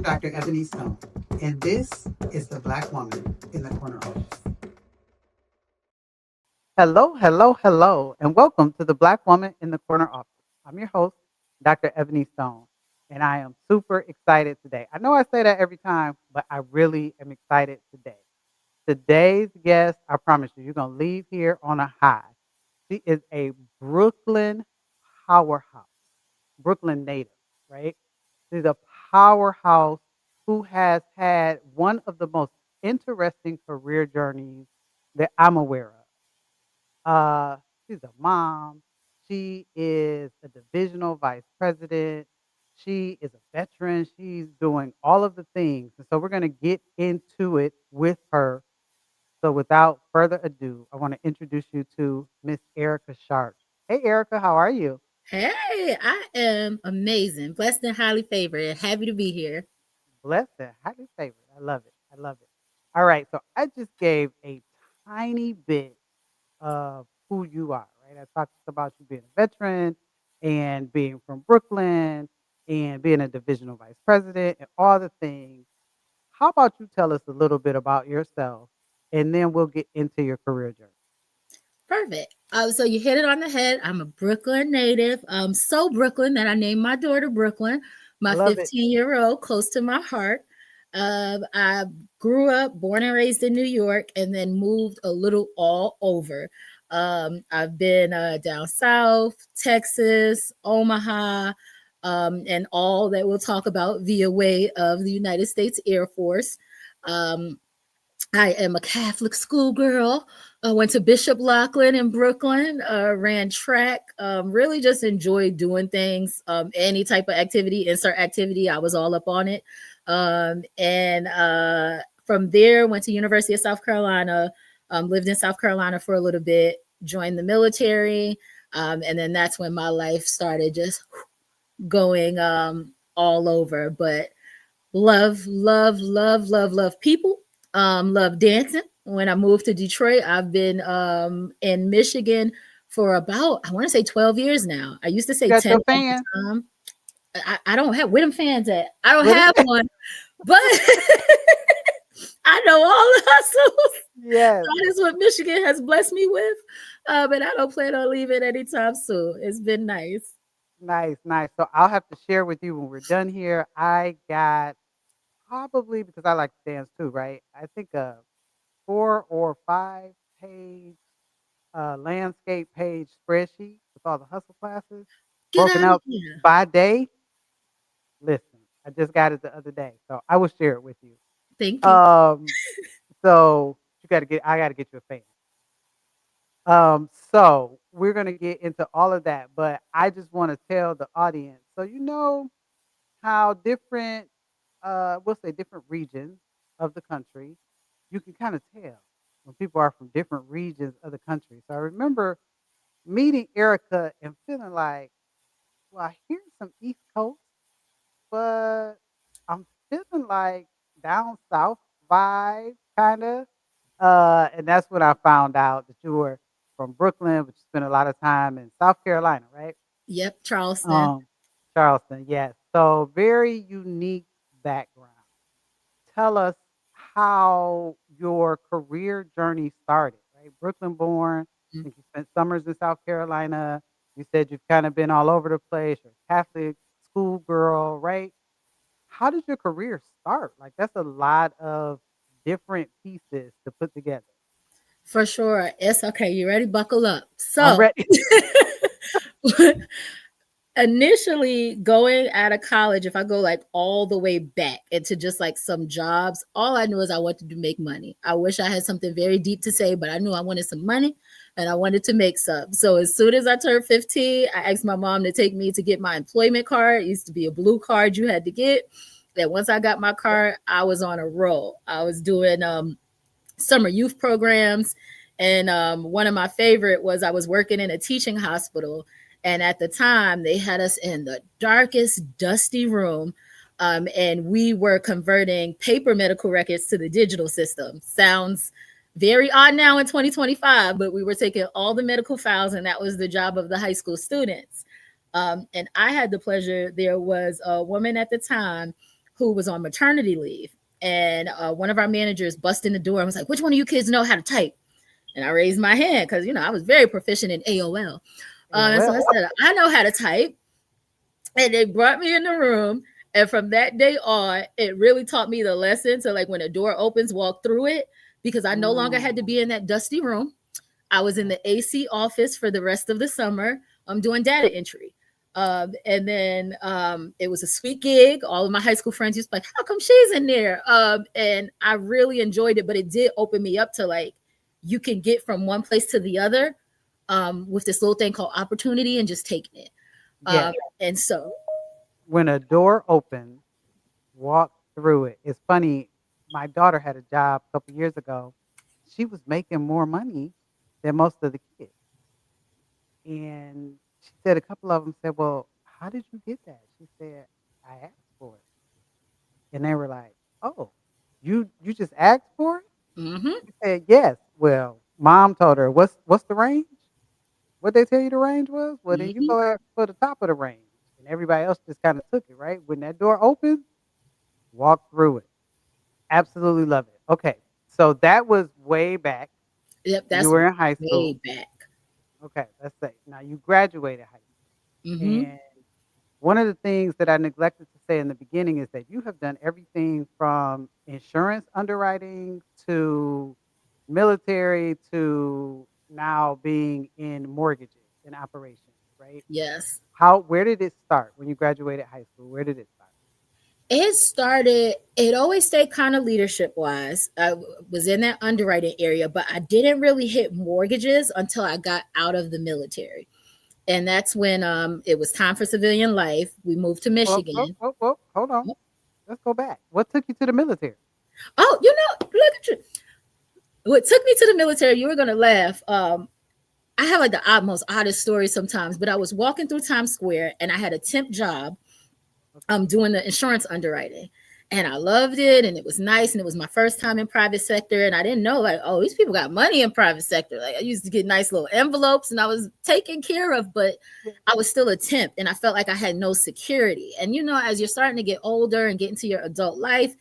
Dr. Ebony Stone, and this is the Black Woman in the Corner Office. Hello, hello, hello, and welcome to the Black Woman in the Corner Office. I'm your host, Dr. Ebony Stone, and I am super excited today. I know I say that every time, but I really am excited today. Today's guest, I promise you, you're going to leave here on a high. She is a Brooklyn powerhouse, Brooklyn native, right? She's a powerhouse who has had one of the most interesting career journeys that I'm aware of. She's a mom. She is a divisional vice president. She is a veteran. She's doing all of the things. And so we're going to get into it with her. So without further ado, I want to introduce you to Miss Erica Sharp. Hey, Erica, how are you? Hey, I am amazing, blessed and highly favored. Happy to be here. Blessed and highly favored. I love it. I love it. All right. So I just gave a tiny bit of who you are, right? I talked about you being a veteran and being from Brooklyn and being a divisional vice president and all the things. How about you tell us a little bit about yourself and then we'll get into your career journey? Perfect. So you hit it on the head. I'm a Brooklyn native. So Brooklyn that I named my daughter Brooklyn, I my love it. 15-year-old, close to my heart. I grew up, born and raised in New York, and then moved a little all over. I've been down south, Texas, Omaha, and all that we'll talk about via way of the United States Air Force. Um, I am a Catholic schoolgirl. I went to Bishop Lachlan in Brooklyn, ran track, really just enjoyed doing things, any type of activity, insert activity. I was all up on it. And from there, went to University of South Carolina, lived in South Carolina for a little bit, joined the military. And then that's when my life started just going all over. But love people. Love dancing. When I moved to Detroit, I've been in Michigan for about, I want to say 12 years now. I used to You say got 10 your at the fan time. I don't have, where them fans at? I don't with have it? one, but I know all the hustles. Yes. That is what Michigan has blessed me with. But I don't plan on leaving anytime soon. It's been nice. Nice, nice. So I'll have to share with you when we're done here. I got probably because I like to dance too, right? I think a 4 or 5 page landscape page spreadsheet with all the hustle classes Get broken out of out here. by day. Listen, I just got it the other day, so I will share it with you. Thank you. Um, so I got to get you a fan. So we're gonna get into all of that, but I just want to tell the audience. So you know how different, we'll say different regions of the country, you can kind of tell when people are from different regions of the country. So I remember meeting Erica and feeling like, well, I hear some East Coast, but I'm feeling like down south vibe, kind of. And that's when I found out that you were from Brooklyn, but you spent a lot of time in South Carolina, right? Yep, Charleston. Um, Charleston, yes. So very unique background. Tell us how your career journey started, right? Brooklyn born, I think you spent summers in South Carolina. You said you've kind of been all over the place. You're a Catholic schoolgirl, right? How did your career start? Like that's a lot of different pieces to put together. For sure. It's okay. You ready? Buckle up. I'm So, ready. initially going out of college, if I go like all the way back into just like some jobs, all I knew is I wanted to make money. I wish I had something very deep to say, but I knew I wanted some money and I wanted to make some. So as soon as I turned 15, I asked my mom to take me to get my employment card. It used to be a blue card you had to get. And once I got my card, I was on a roll. I was doing summer youth programs. And one of my favorite was I was working in a teaching hospital. And at the time, they had us in the darkest, dusty room. And we were converting paper medical records to the digital system. Sounds very odd now in 2025, but we were taking all the medical files, and that was the job of the high school students. And I had the pleasure, there was a woman at the time who was on maternity leave. And one of our managers busted in the door and was like, "Which one of you kids know how to type?" And I raised my hand because, I was very proficient in AOL. And so AOL. I said, "I know how to type." And they brought me in the room. And from that day on, it really taught me the lesson to, like, when a door opens, walk through it, because I no longer had to Mm, be in that dusty room. I was in yeah. the AC office for the rest of the summer. I'm doing data entry. And then it was a sweet gig. All of my high school friends used to be like, "How come she's in there?" And I really enjoyed it, but it did open me up to, like, you can get from one place to the other with this little thing called opportunity and just taking it. Yes. And so, When a door opens, walk through it. It's funny, my daughter had a job a couple years ago. She was making more money than most of the kids. And she said a couple of them said, "Well, how did you get that?" She said, "I asked for it." And they were like, "Oh, you just asked for it?" mm-hmm, She said, "Yes." Well, mom told her, "What's the range? What they tell you the range was? Well, then you mm-hmm. go for the top of the range." And everybody else just kind of took it, right? When that door opened, walk through it. Absolutely love it. Okay. So that was way back Yep, when you that's were in high way school. back. Okay, let's say. Now you graduated high school. Mm-hmm. And one of the things that I neglected to say in the beginning is that you have done everything from insurance underwriting to military to now being in mortgages and operations, right? Yes. Where did it start when you graduated high school? Where did it start? It always stayed kind of leadership wise. Was in that underwriting area, but I didn't really hit mortgages until I got out of the military. And that's when it was time for civilian life. We moved to Well, well, Michigan. well, well, hold on. Let's go back. What took you to the military? Oh, look at you. What took me to the military, you were gonna laugh. I have like the most oddest stories sometimes, but I was walking through Times Square and I had a temp job Okay. doing the insurance underwriting. And I loved it and it was nice. And it was my first time in private sector. And I didn't know, like, oh, these people got money in private sector. Like, I used to get nice little envelopes and I was taken care of, but Yeah. I was still a temp and I felt like I had no security. And as you're starting to get older and get into your adult life,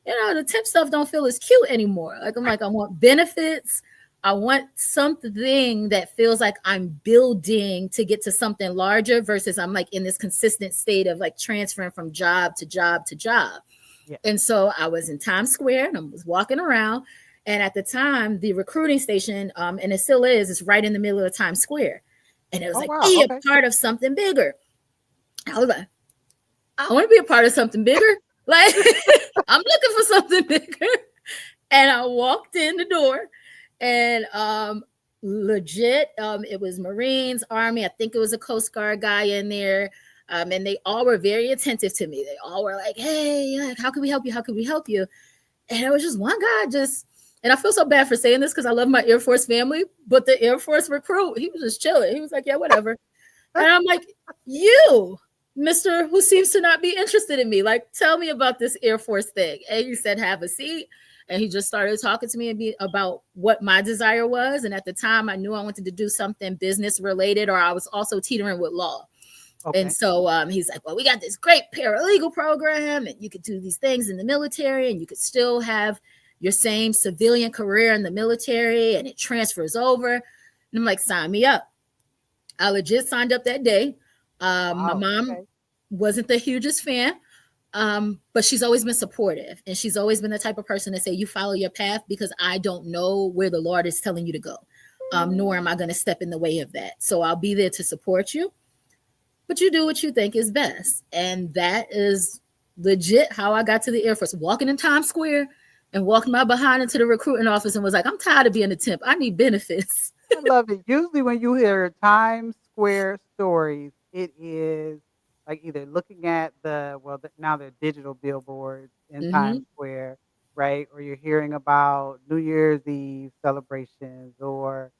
the temp stuff don't feel as cute anymore. Like, I'm like, I want benefits. I want something that feels like I'm building to get to something larger versus I'm like in this consistent state of like transferring from job to job to job. Yeah. And so I was in Times Square and I was walking around. And at the time, the recruiting station, and it still is right in the middle of Times Square. And it was Oh like, wow. be Okay. a part of something bigger. I was like, I want to be a part of something bigger. Like, I'm looking for something bigger. And I walked in the door and legit, it was Marines, Army. I think it was a Coast Guard guy in there. And they all were very attentive to me. They all were like, "Hey, like, how can we help you? How can we help you?" And it was just one guy and I feel so bad for saying this because I love my Air Force family, but the Air Force recruit, he was just chilling. He was like, "Yeah, whatever." And I'm like, "You, Mr. who seems to not be interested in me, like, tell me about this Air Force thing." And he said, "Have a seat." And he just started talking to me about what my desire was. And at the time, I knew I wanted to do something business related, or I was also teetering with law. And Okay. so he's like, "Well, we got this great paralegal program, and you could do these things in the military, and you could still have your same civilian career in the military, and it transfers over." And I'm like, "Sign me up." I legit signed up that day. My Wow. mom Okay. wasn't the hugest fan, but she's always been supportive. And she's always been the type of person to say, "You follow your path because I don't know where the Lord is telling you to go, nor am I going to step in the way of that. So I'll be there to support you, but you do what you think is best." And that is legit how I got to the Air Force, walking in Times Square and walking my behind into the recruiting office and was like, "I'm tired of being a temp. I need benefits." I love it. Usually when you hear Times Square stories, it is like either looking at now they're digital billboards in Hmm. Times Square, right? Or you're hearing about New Year's Eve celebrations or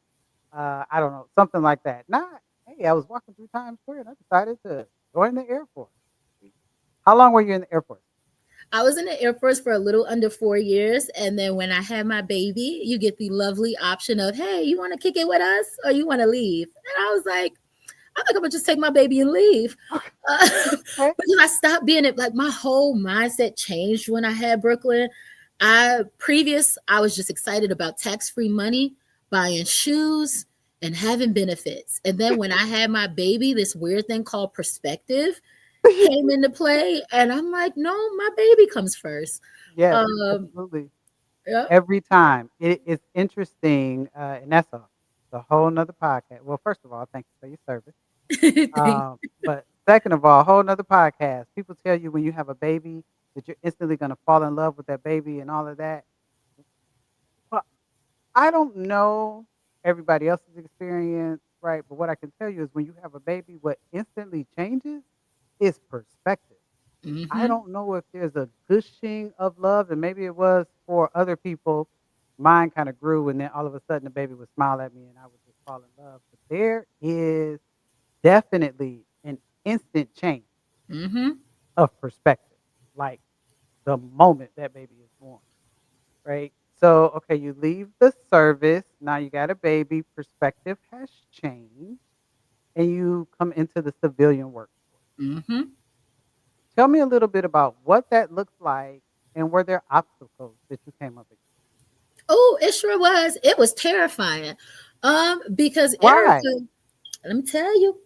I don't know, something like that. Not, hey, I was walking through Times Square and I decided to join the Air Force. How long were you in the Air Force? I was in the Air Force for a little under 4 years. And then when I had my baby, you get the lovely option of, "Hey, you want to kick it with us or you want to leave?" And I was like, "I think I'm going to just take my baby and leave." Okay. Because I stopped being it. Like my whole mindset changed when I had Brooklyn. I was just excited about tax-free money, buying shoes, and having benefits. And then when I had my baby, this weird thing called perspective came into play, and I'm like, no, my baby comes first. Yes, Um, absolutely. yep. Every time. It's interesting, and that's a whole 'nother podcast. Well, first of all, thank you for your service. Thank- But second of all, a whole 'nother podcast. People tell you when you have a baby that you're instantly gonna fall in love with that baby and all of that. Well, I don't know everybody else's experience, right? But what I can tell you is when you have a baby, what instantly changes is perspective. I Mhm. don't know if there's a gushing of love, and maybe it was for other people. Mine kind of grew, and then all of a sudden, the baby would smile at me, and I would just fall in love. But there is definitely an instant change Mhm. of perspective, like the moment that baby is born, right? So, okay, you leave the service, now you got a baby, perspective has changed, and you come into the civilian workforce. Mhm. Tell me a little bit about what that looks like and were there obstacles that you came up against? Oh, it sure was. It was terrifying. Because Why? Erica, let me tell you,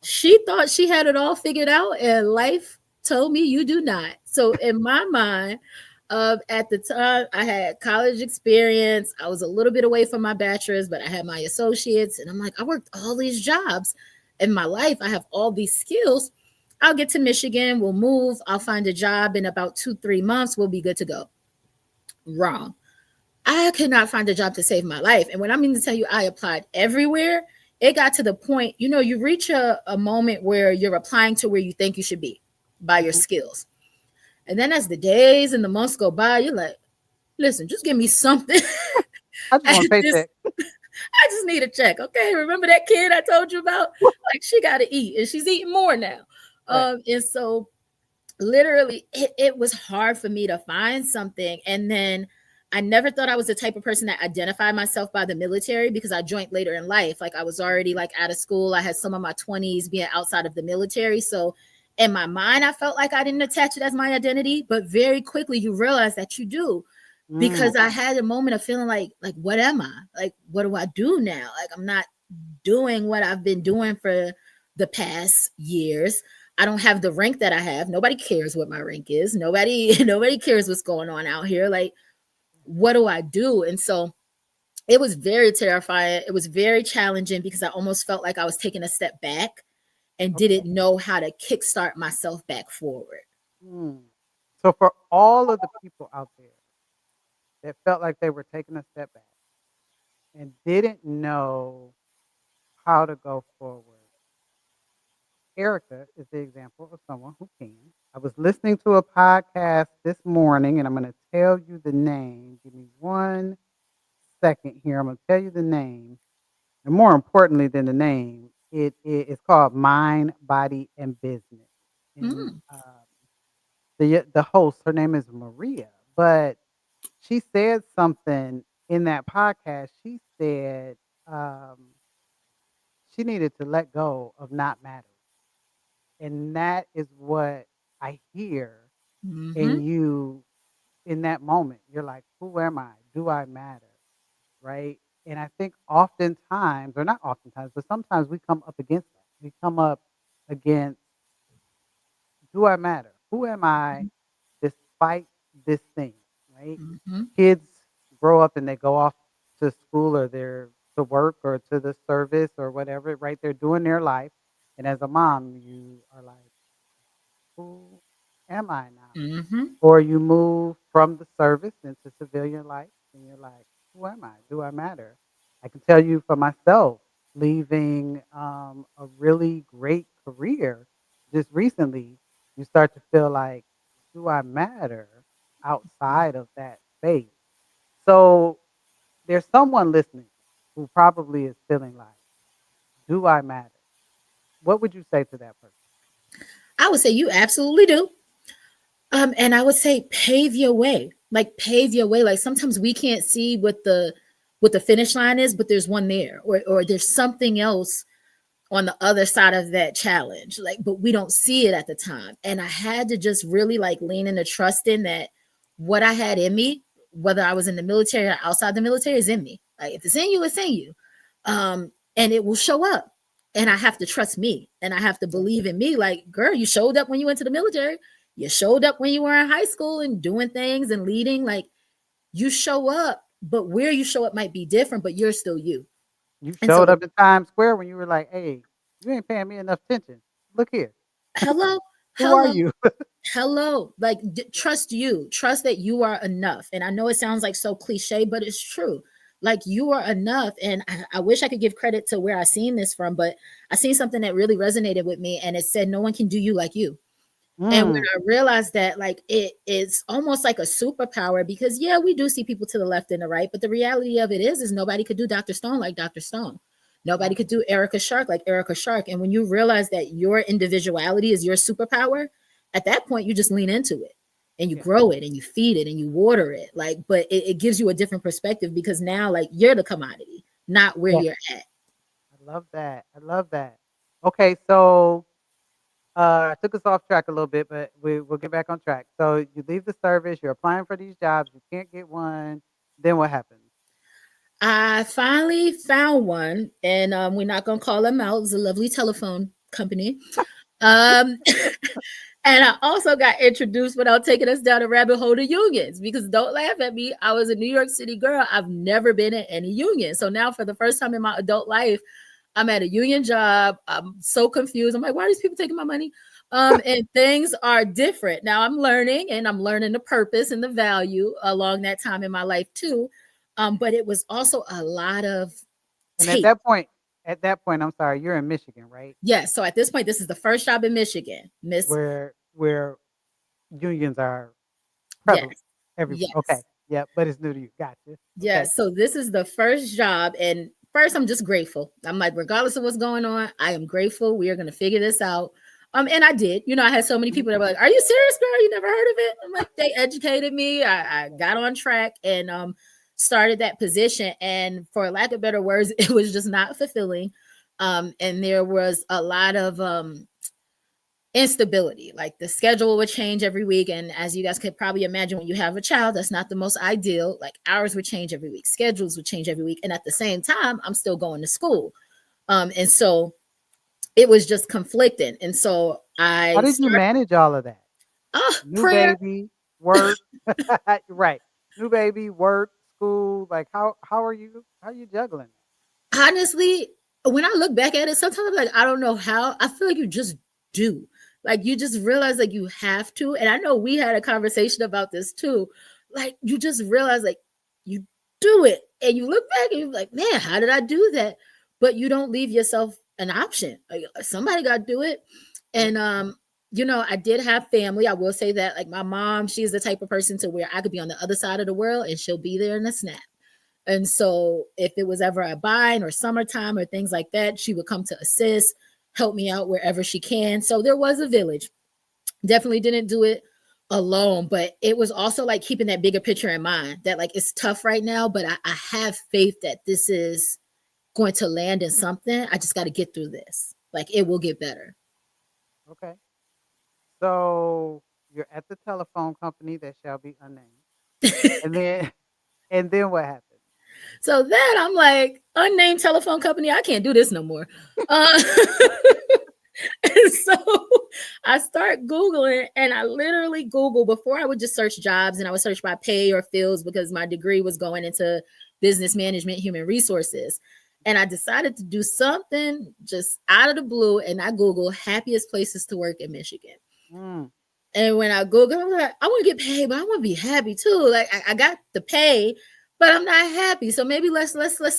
she thought she had it all figured out, and life told me you do not. So, in my mind, at the time, I had college experience. I was a little bit away from my bachelor's, but I had my associates, and I'm like, I worked all these jobs in my life. I have all these skills. I'll get to Michigan. We'll move. I'll find a job in about 2, 3 months. We'll be good to go. Wrong. I could not find a job to save my life. And when I mean to tell you, I applied everywhere. It got to the point, you reach a moment where you're applying to where you think you should be by your Mhm. skills. And then as the days and the months go by, you're like, listen, just give me something I just at want a this. paycheck. I just need a check. Okay. Remember that kid I told you about? Like she got to eat and she's eating more now. Right. And so literally it was hard for me to find something. And then I never thought I was the type of person that identified myself by the military because I joined later in life. Like I was already like out of school. I had some of my 20s being outside of the military. So in my mind, I felt like I didn't attach it as my identity, but very quickly you realize that you do, Mm, because I had a moment of feeling like what am I? Like what do I do now? Like I'm not doing what I've been doing for the past years. I don't have the rank that I have. Nobody cares what my rank is. Nobody nobody cares what's going on out here. Like what do I do? And so it was very terrifying. It was very challenging because I almost felt like I was taking a step back and okay. didn't know how to kickstart myself back forward. Mm. So for all of the people out there that felt like they were taking a step back and didn't know how to go forward, Erica is the example of someone who can. I was listening to a podcast this morning, and I'm going to tell you the name. Give me 1 second here. I'm going to tell you the name. And more importantly than the name, it's called Mind, Body, and Business. And Mm, the host, her name is Maria, but she said something in that podcast. She said um, she needed to let go of not mattering, and that is what I hear in mm-hmm, you in that moment. You're like, who am I? Do I matter? Right? And I think oftentimes, or not oftentimes, but sometimes we come up against that. We come up against, do I matter? Who am I despite this thing? Right? mm-hmm, Kids grow up and they go off to school or they're to work or to the service or whatever, right? They're doing their life. And as a mom, you are like, who am I now? mm-hmm, Or you move from the service into civilian life and you're like, who am I? Do I matter? I can tell you for myself, leaving a really great career just recently, you start to feel like, do I matter outside of that space? So there's someone listening who probably is feeling like, do I matter? What would you say to that person? I would say you absolutely do. And I would say pave your way. Like pave your way. Like sometimes we can't see what the finish line is, but there's one there, or there's something else on the other side of that challenge. Like, but we don't see it at the time. And I had to just really like lean into trusting that what I had in me, whether I was in the military or outside the military, is in me. Like if it's in you, it's in you. And it will show up. And I have to trust me and I have to Mm. believe in me. Like, girl, you showed up when you went to the military. You showed up when you were in high school and doing things and leading. Like you show up, but where you show up might be different, but you're still you. You And showed so, up in Times Square when you were like, "Hey, you ain't paying me enough attention. Look here. hello, Who are hello, you?" hello. Like, trust you, trust that you are enough. And I know it sounds like so cliche, but it's true. Like, you are enough. And I wish I could give credit to where I seen this from, but I seen something that really resonated with me. And it said, no one can do you like you. And when Mm, I realized that, like, it's almost like a superpower because, yeah, we do see people to the left and the right, but the reality of it is nobody could do Dr. Stone like Dr. Stone. Nobody no. could do Erica Shark like Erica Shark. And when you realize that your individuality is your superpower, at that point, you just lean into it and you Yeah, grow it and you feed it and you water it. Like, but it gives you a different perspective because now, like, you're the commodity, not where yeah. you're at. I love that. I love that. Okay, so I took us off track a little bit, but we'll get back on track. So you leave the service, you're applying for these jobs, you can't get one. Then what happens? I finally found one, and we're not gonna call them out. It's a lovely telephone company. Um, and I also got introduced without taking us down a rabbit hole to unions because don't laugh at me. I was a New York City girl. I've never been in any union. So now, for the first time in my adult life, I'm at a union job. I'm so confused. I'm like, why are these people taking my money? And things are different. Now I'm learning and I'm learning the purpose and the value along that time in my life too. But it was also a lot of And at tape. that point, I'm sorry, you're in Michigan, right? Yes. So at this point, this is the first job in Michigan. Miss, Where unions are prevalent yes. everywhere. Okay. Yes. Yeah, but it's new to you. Gotcha. Okay. Yes. So this is the first job. And first, I'm just grateful. I'm like, regardless of what's going on, I am grateful. We are going to figure this out. And I did. You know, I had so many Mhm. people that were like, "Are you serious, girl? You never heard of it?" I'm like, they educated me. I got on track and started that position. And for lack of better words, it was just not fulfilling. And there was a lot of instability. Like the schedule would change every week. And as you guys could probably imagine, when you have a child, that's not the most ideal. Like hours would change every week, schedules would change every week. And at the same time, I'm still going to school. And so it was just conflicting. And so How I did you started, manage all of that? New prayer. baby, work. Right. New baby, work, school. Like how are you juggling that? Honestly, when I look back at it, sometimes I'm like, I don't know how. I feel like you just do. Like you just realize like you have to. And I know we had a conversation about this too. Like you just realize like you do it. And you look back and you're like, man, how did I do that? But you don't leave yourself an option. Like somebody got to do it. Yeah. And you know, I did have family. I will say that like my mom, she's the type of person to where I could be on the other side of the world and she'll be there in a snap. And so if it was ever a bind or summertime or things like that, she would come to assist, help me out wherever she can. So there was a village. Definitely didn't do it alone, but it was also like keeping that bigger picture in mind that like it's tough right now, but I have faith that this is going to land in something. I just got to get through this. Like it will get better. Okay. So you're at the telephone company that shall be unnamed. And then and then what happened? So then I'm like, unnamed telephone company, I can't do this no more. Uh, and so I start Googling and I literally Google before I would just search jobs and I would search by pay or fields because my degree was going into business management, human resources. And I decided to do something just out of the blue and I Google happiest places to work in Michigan. Mm, And when I Google, I'm like, I want to get paid, but I want to be happy too. Like I got the pay, but I'm not happy. So maybe let's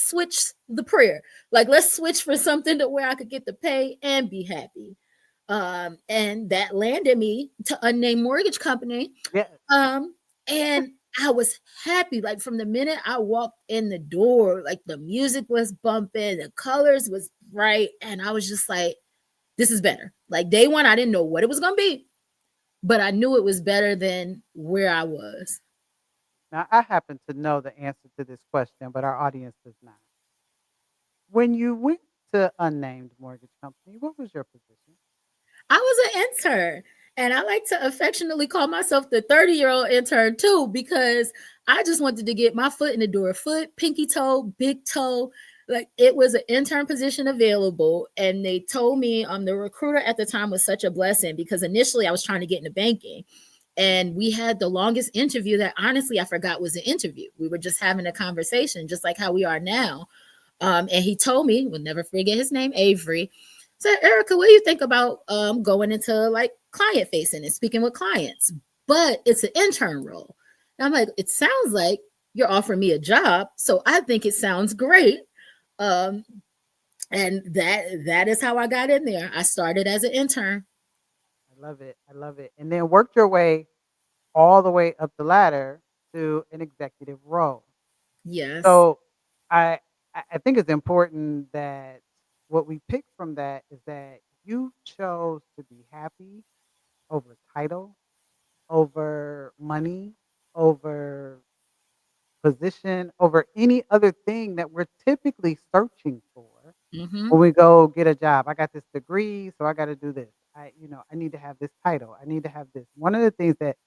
switch the prayer. Like let's switch for something to where I could get the pay and be happy. And that landed me to unnamed mortgage company. yes. Um, and I was happy. Like from the minute I walked in the door, like the music was bumping, the colors was bright, and I was just like, this is better. Like day one, I didn't know what it was gonna be, but I knew it was better than where I was. Now I happen to know the answer to this question, but our audience does not. When you went to unnamed mortgage company. What was your position? I was an intern. And I like to affectionately call myself the 30-year-old intern too, because I just wanted to get my foot in the door. Foot, pinky toe, big toe. Like it was an intern position available. And they told me the recruiter at the time was such a blessing because initially I was trying to get into banking. And we had the longest interview that honestly I forgot was an interview. We were just having a conversation, just like how we are now. And he told me, we'll never forget his name, Avery. Said, Erica, what do you think about going into like client facing and speaking with clients? But it's an intern role. And I'm like, it sounds like you're offering me a job, so I think it sounds great. Um, and that is how I got in there. I started as an intern. I love it. I love it. And then worked your way all the way up the ladder to an executive role. Yes. So I I think it's important that what we pick from that is that you chose to be happy over title, over money, over position, over any other thing that we're typically searching for Mm-hmm. when we go get a job. I got this degree, so I got to do this. I need to have this title. I need to have this. One of the things that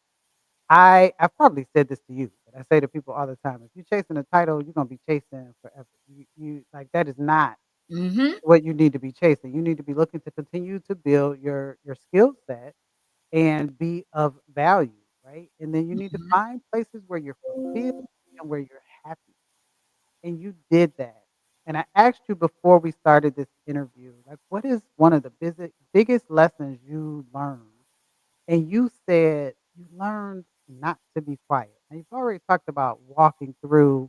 I've probably said this to you, but I say to people all the time, if you're chasing a title, you're gonna be chasing forever. You like that is not Mm-hmm. what you need to be chasing. You need to be looking to continue to build your skill set and be of value, right? And then you need to Mm-hmm. find places where you're fulfilled and where you're happy. And you did that. And I asked you before we started this interview, like, what is one of the biggest lessons you learned? And you said you learned not to be quiet. Now, you've already talked about walking through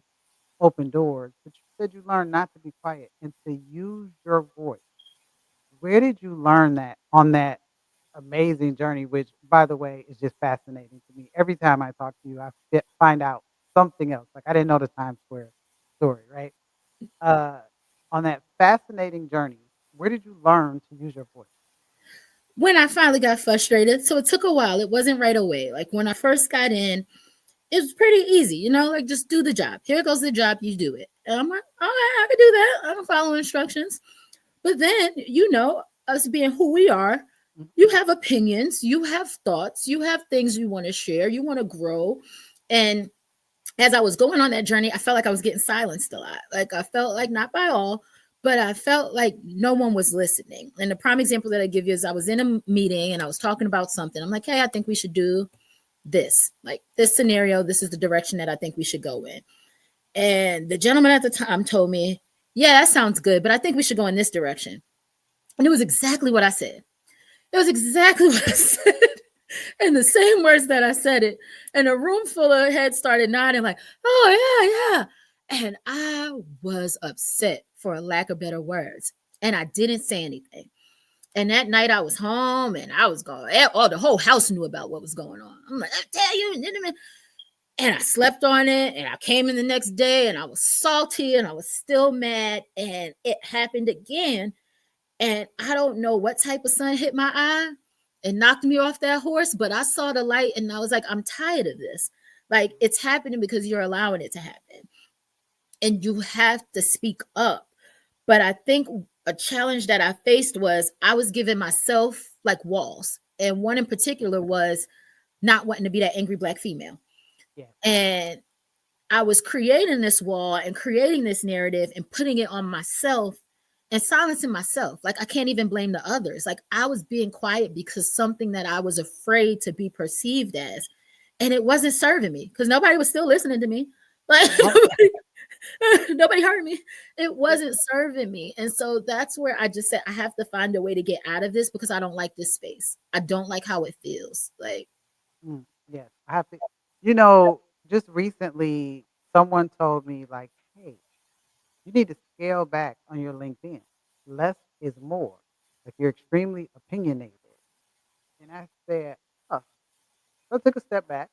open doors, but you said you learned not to be quiet and to use your voice. Where did you learn that on that amazing journey, which, by the way, is just fascinating to me? Every time I talk to you, find out something else. Like I didn't know the Times Square story, right? Uh, on that fascinating journey, where did you learn to use your voice? When I finally got frustrated, so it took a while. It wasn't right away. Like when I first got in, it was pretty easy, like just do the job. Here goes the job, you do it. And I'm like, all right, I can do that. I can follow instructions. But then, us being who we are, Mhm. you have opinions, you have thoughts, you have things you want to share, you want to grow. And as I was going on that journey, I felt like I was getting silenced a lot. Like I felt like not by all, but I felt like no one was listening. And the prime example that I give you is I was in a meeting and I was talking about something. I'm like, hey, I think we should do this, like this scenario. This is the direction that I think we should go in. And the gentleman at the time told me, yeah, that sounds good, but I think we should go in this direction. And it was exactly what I said. It was exactly what I said. In the same words that I said it. And a room full of heads started nodding, like, oh, yeah, yeah. And I was upset for a lack of better words. And I didn't say anything. And that night I was home and I was going, oh, the whole house knew about what was going on. I'm like, I tell you, and I slept on it. And I came in the next day and I was salty and I was still mad. And it happened again. And I don't know what type of sun hit my eye and knocked me off that horse, but I saw the light and I was like, I'm tired of this. Like it's happening because you're allowing it to happen. And you have to speak up. But I think a challenge that I faced was I was giving myself like walls. And one in particular was not wanting to be that angry black female. Yes. And I was creating this wall and creating this narrative and putting it on myself and silencing myself. Like I can't even blame the others. Like I was being quiet because something that I was afraid to be perceived as. And it wasn't serving me because nobody was still listening to me. Like Oh, nobody heard me. It yeah. wasn't serving me. And so that's where I just said I have to find a way to get out of this because I don't like this space. I don't like how it feels. Like, Yes. I have to, you know, just recently, someone told me, like, hey, you need to scale back on your LinkedIn. Less is more. Like you're extremely opinionated. And I said, huh. So I took a step back.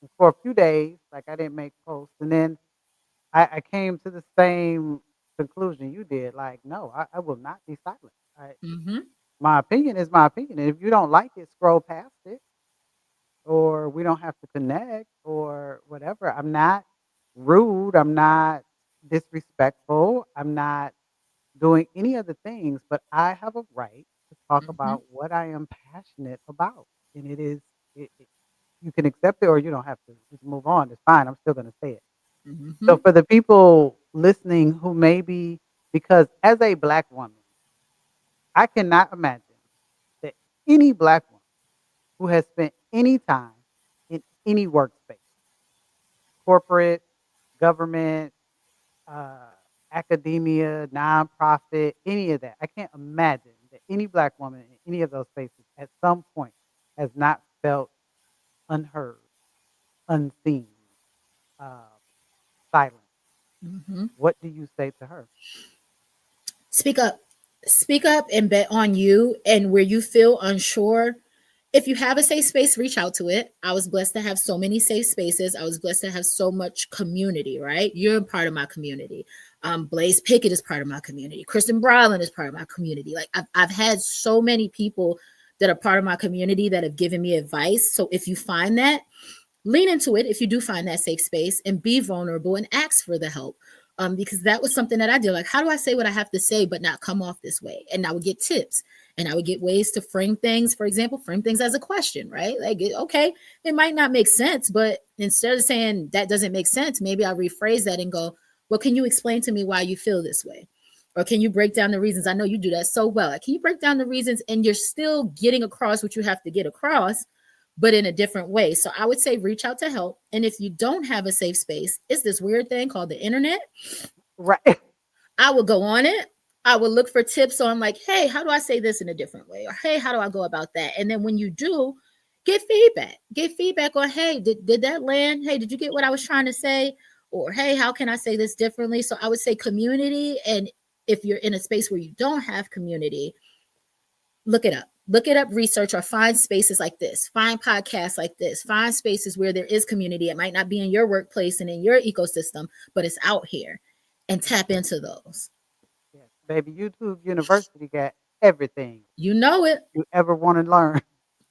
And for a few days, like I didn't make posts. And then I came to the same conclusion you did. Like, no, I will not be silent. mm-hmm, My opinion is my opinion. And if you don't like it, scroll past it, or we don't have to connect or whatever. I'm not rude. I'm not disrespectful. I'm not doing any of the things, but I have a right to talk Mhm. about what I am passionate about. And it is, it you can accept it or you don't have to. You can move on. It's fine. I'm still going to say it. So Mhm. for the people listening who maybe, because as a black woman, I cannot imagine that any black woman who has spent any time in any workspace, corporate, government, uh, academia, nonprofit, any of that. I can't imagine that any black woman in any of those spaces at some point has not felt unheard, unseen, uh, silent. Mhm. What do you say to her? Speak up. Speak up and bet on you and where you feel unsure. If you have a safe space, reach out to it. I was blessed to have so many safe spaces. I was blessed to have so much community, right? You're a part of my community. Blaze Pickett is part of my community. Kristen Bryland is part of my community. Like I've had so many people that are part of my community that have given me advice. So if you find that, lean into it if you do find that safe space and be vulnerable and ask for the help. Because that was something that I did. Like, how do I say what I have to say, but not come off this way? And I would get tips and I would get ways to frame things. For example, frame things as a question, right? Like, okay, it might not make sense, but instead of saying that doesn't make sense, maybe I'll rephrase that and go, well, can you explain to me why you feel this way? Or can you break down the reasons? I know you do that so well. Like, can you break down the reasons and you're still getting across what you have to get across, but in a different way. So I would say reach out to help. And if you don't have a safe space, it's this weird thing called the internet. Right. I would go on it. I would look for tips on like, hey, how do I say this in a different way? Or hey, how do I go about that? And then when you do, get feedback. Get feedback on, hey, did that land? Hey, did you get what I was trying to say? Or hey, how can I say this differently? So I would say community. And if you're in a space where you don't have community, look it up. Look it up, research, or find spaces like this. Find podcasts like this. Find spaces where there is community. It might not be in your workplace and in your ecosystem, but it's out here, and tap into those. Yes, baby, YouTube University got everything You know it. you ever want to learn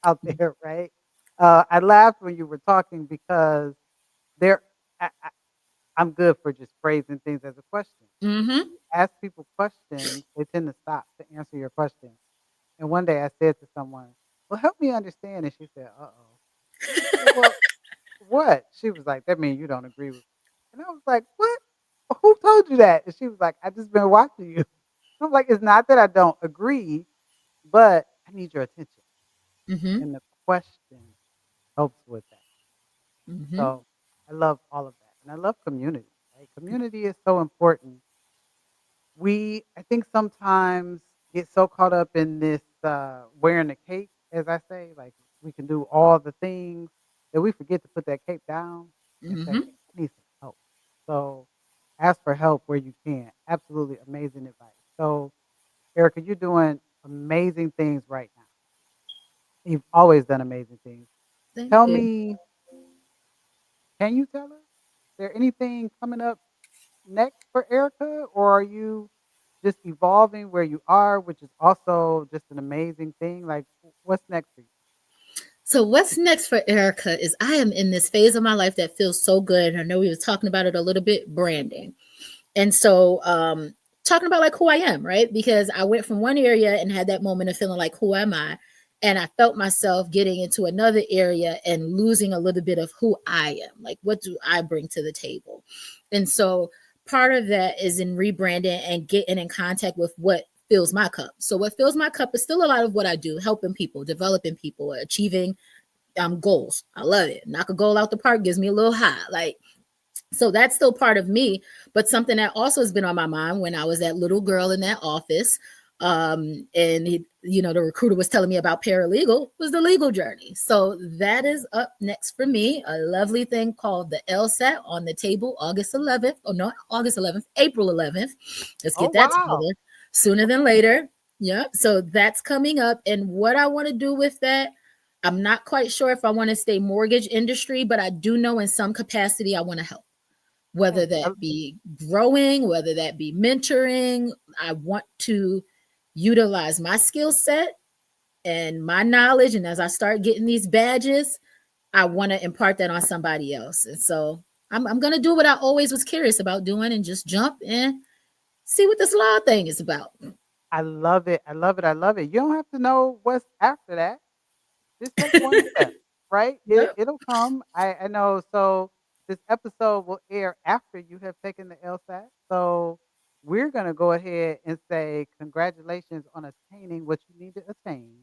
out there, right? I laughed when you were talking because there, I'm good for just phrasing things as a question. Mm-hmm. Ask people questions, they tend to stop to answer your question. And one day I said to someone, "Well, help me understand." And she said, "Uh-oh." I said, "Well, what?" She was like, "That means you don't agree with me." And I was like, "What? Who told you that?" And she was like, "I just been watching you." I'm like, "It's not that I don't agree, but I need your attention." Mm-hmm. And the question helps with that. Mm-hmm. So I love all of that. And I love community, right? Community is so important. We, I think, sometimes get so caught up in this wearing the cape, as I say, like we can do all the things that we forget to put that cape down and say, Mm-hmm. I need some help. So ask for help where you can. Absolutely amazing advice. So, Erica, you're doing amazing things right now. You've always done amazing things. Thank Tell you. me, can you tell us? Is there anything coming up next for Erica, or are you just evolving where you are, which is also just an amazing thing? Like, what's next for you? So what's next for Erica is I am in this phase of my life that feels so good. I know we were talking about it a little bit, branding. And so talking about like who I am, right? Because I went from one area and had that moment of feeling like who am I? And I felt myself getting into another area and losing a little bit of who I am. Like what do I bring to the table? And so part of that is in rebranding and getting in contact with what fills my cup. So what fills my cup is still a lot of what I do, helping people, developing people, achieving goals. I love it. Knock a goal out the park gives me a little high. Like so that's still part of me, but something that also has been on my mind when I was that little girl in that office. And the recruiter was telling me about paralegal was the legal journey. So that is up next for me. A lovely thing called the LSAT on the table, August 11th. Oh, not August 11th, April 11th. Let's Oh, get that wow. together sooner than later. Yeah. So that's coming up. And what I want to do with that, I'm not quite sure if I want to stay mortgage industry, but I do know in some capacity I want to help, whether Yes. that be growing, whether that be mentoring. I want to utilize my skill set and my knowledge. And as I start getting these badges, I want to impart that on somebody else. And so I'm going to do what I always was curious about doing and just jump and see what this law thing is about. I love it. I love it. I love it. You don't have to know what's after that. Just take one step, right? Yep. It'll come. I know. So this episode will air after you have taken the LSAT. So we're gonna go ahead and say congratulations on attaining what you need to attain.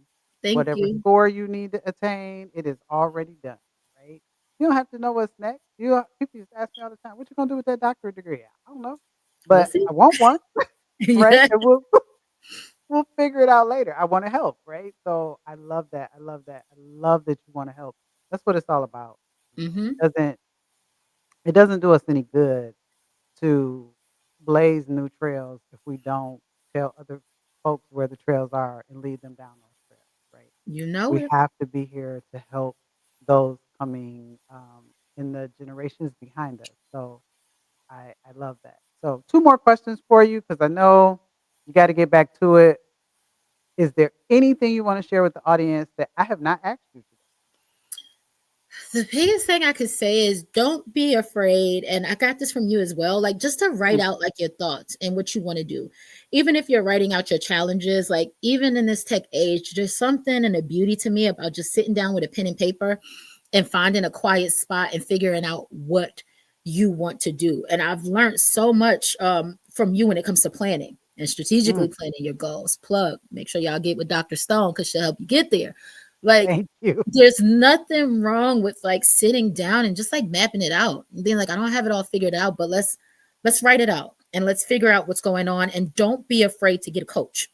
Thank Whatever you. score you need to attain, it is already done, right? You don't have to know what's next. People just ask me all the time, "What you gonna do with that doctorate degree?" I don't know, We'll but see. I want one, right? Yeah. And we'll figure it out later. I wanna help, right? So I love that. I love that. I love that you wanna help. That's what it's all about. Hmm. It doesn't do us any good to blaze new trails if we don't tell other folks where the trails are and lead them down those trails, right? You know We it. have to be here to help those coming, in the generations behind us. So I love that. So 2 more questions for you because I know you gotta get back to it. Is there anything you wanna share with the audience that I have not asked you today? The biggest thing I could say is don't be afraid. And I got this from you as well. Like just to write Mm, out like your thoughts and what you want to do. Even if you're writing out your challenges, like even in this tech age, there's something and a beauty to me about just sitting down with a pen and paper and finding a quiet spot and figuring out what you want to do. And I've learned so much from you when it comes to planning and strategically mm, planning your goals. Plug, make sure y'all get with Dr. Stone because she'll help you get there. Like, thank you. there's nothing wrong with like sitting down and just like mapping it out and being like, I don't have it all figured out, but let's write it out and let's figure out what's going on. And don't be afraid to get a coach.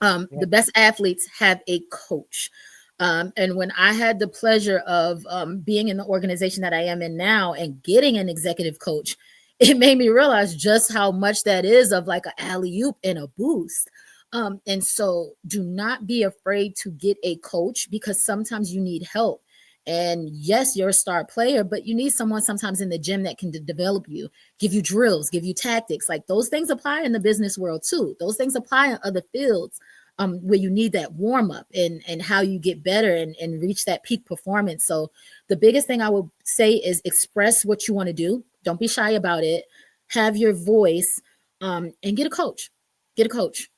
Yeah. The best athletes have a coach. And when I had the pleasure of being in the organization that I am in now and getting an executive coach, it made me realize just how much that is of like an alley oop and a boost. And so do not be afraid to get a coach because sometimes you need help. And yes, you're a star player, but you need someone sometimes in the gym that can develop you, give you drills, give you tactics. Like those things apply in the business world too. Those things apply in other fields where you need that warm up and how you get better and reach that peak performance. So the biggest thing I would say is express what you want to do. Don't be shy about it. Have your voice and get a coach. Get a coach.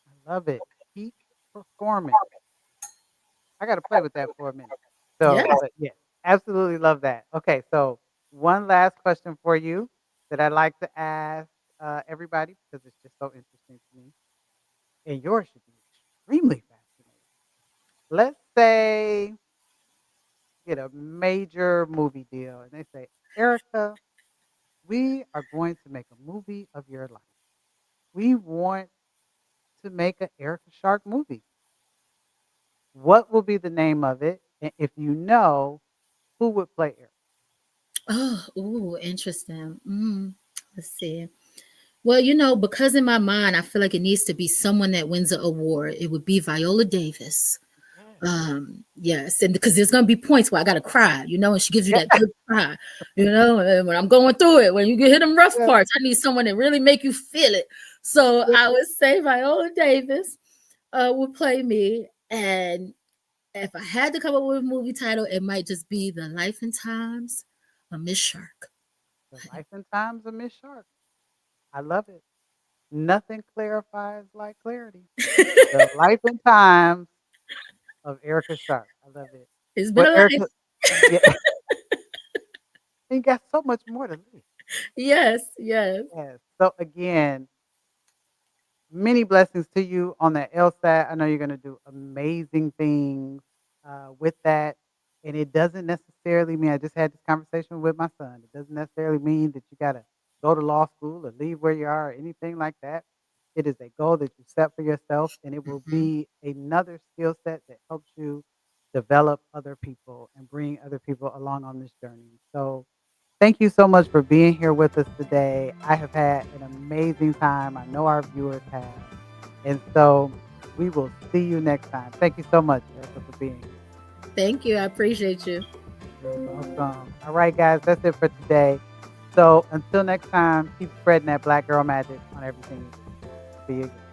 I love it. Peak performance. I gotta play with that for a minute. So, Yes. but yeah, absolutely love that. Okay, so one last question for you that I like to ask everybody because it's just so interesting to me, and yours should be extremely fascinating. Let's say you get a major movie deal, and they say, "Erica, we are going to make a movie of your life. We want to make an Erica Shark movie. What will be the name of it? And if you know, who would play Erica?" Oh, ooh, interesting. Let's see. Well, because in my mind, I feel like it needs to be someone that wins an award. It would be Viola Davis. Yes. Yes, and because there's gonna be points where I gotta cry, and she gives you that good cry, and when I'm going through it, when you get hit them rough Yes. parts, I need someone that really make you feel it. So Yes. I would say Viola Davis would play me, and if I had to come up with a movie title, it might just be The Life and Times of Miss Shark. The life and times of Miss Sharp. I love it. Nothing clarifies like clarity. The life and times of Erica Sharp. I love it. It's been Well, a life. Erica, yeah, you got so much more to live. Yes, yes. Yes. So again, many blessings to you on that LSAT. I know you're going to do amazing things with that. And it doesn't necessarily mean, I just had this conversation with my son. It doesn't necessarily mean that you got to go to law school or leave where you are or anything like that. It is a goal that you set for yourself, and it will Mhm. be another skill set that helps you develop other people and bring other people along on this journey. So, thank you so much for being here with us today. I have had an amazing time. I know our viewers have. And so we will see you next time. Thank you so much, Erica, for being here. Thank you. I appreciate you. You're welcome. All right, guys, that's it for today. So until next time, keep spreading that black girl magic on everything you do. See you again.